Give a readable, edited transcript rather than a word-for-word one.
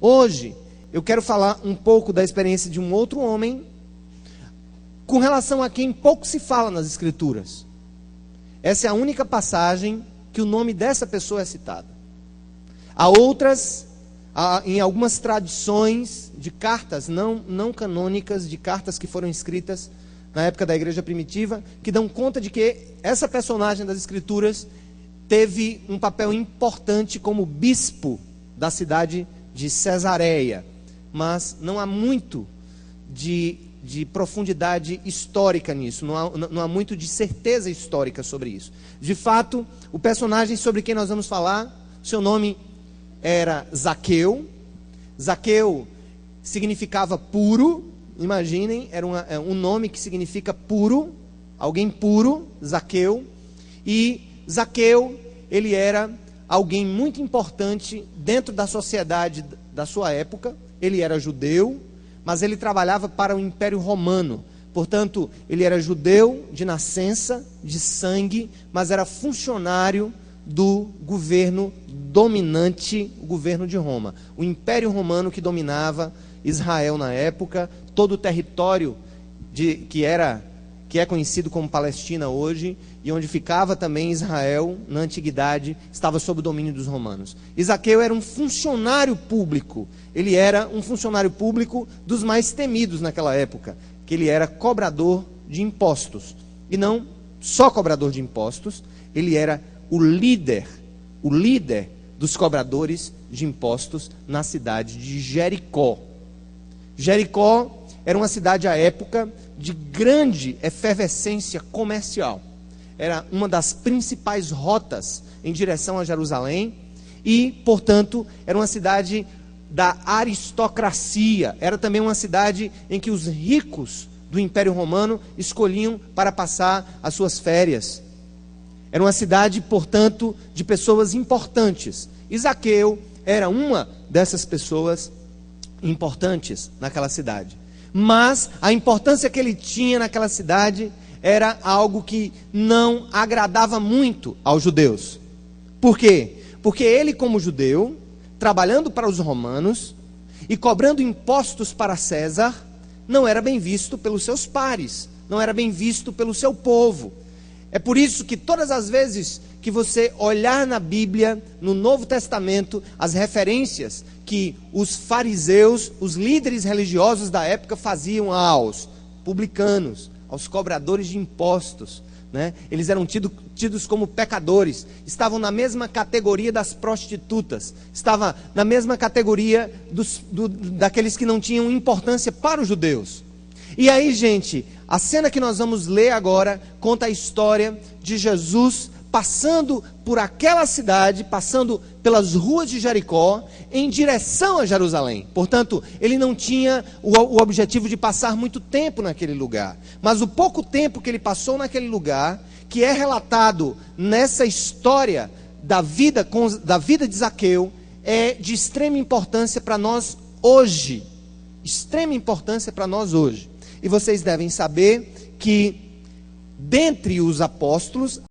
Hoje, eu quero falar um pouco da experiência de um outro homem, com relação a quem pouco se fala nas Escrituras. Essa é a única passagem que o nome dessa pessoa é citado. Há outras, em algumas tradições de cartas não canônicas, de cartas que foram escritas na época da igreja primitiva, que dão conta de que essa personagem das Escrituras teve um papel importante como bispo da cidade de Cesareia, mas não há muito de profundidade histórica nisso, não há muito de certeza histórica sobre isso. De fato, o personagem sobre quem nós vamos falar, seu nome era Zaqueu. Zaqueu significava puro, imaginem, era um nome que significa puro, alguém puro, Zaqueu. E Zaqueu, ele era alguém muito importante dentro da sociedade da sua época. Ele era judeu, mas ele trabalhava para o Império Romano. Portanto, ele era judeu de nascença, de sangue, mas era funcionário do governo dominante, o governo de Roma. O Império Romano que dominava Israel na época, todo o território que é conhecido como Palestina hoje, e onde ficava também Israel na antiguidade, estava sob o domínio dos romanos. Zaqueu era um funcionário público. Ele era um funcionário público dos mais temidos naquela época, que ele era cobrador de impostos. E não só cobrador de impostos, ele era o líder dos cobradores de impostos na cidade de Jericó. Jericó era uma cidade à época de grande efervescência comercial. Era uma das principais rotas em direção a Jerusalém e, portanto, era uma cidade da aristocracia. Era também uma cidade em que os ricos do Império Romano escolhiam para passar as suas férias. Era uma cidade, portanto, de pessoas importantes. E Zaqueu era uma dessas pessoas importantes naquela cidade. Mas a importância que ele tinha naquela cidade era algo que não agradava muito aos judeus. Por quê? Porque ele, como judeu, trabalhando para os romanos e cobrando impostos para César, não era bem visto pelos seus pares, não era bem visto pelo seu povo. É por isso que todas as vezes que você olhar na Bíblia, no Novo Testamento, as referências que os fariseus, os líderes religiosos da época faziam aos publicanos, aos cobradores de impostos, né? Eles eram tidos como pecadores, estavam na mesma categoria das prostitutas, estavam na mesma categoria daqueles que não tinham importância para os judeus. E aí, gente, a cena que nós vamos ler agora conta a história de Jesus passando por aquela cidade, passando pelas ruas de Jericó, em direção a Jerusalém. Portanto, ele não tinha o objetivo de passar muito tempo naquele lugar. Mas o pouco tempo que ele passou naquele lugar, que é relatado nessa história da vida de Zaqueu, é de extrema importância para nós hoje. Extrema importância para nós hoje. E vocês devem saber que, dentre os apóstolos,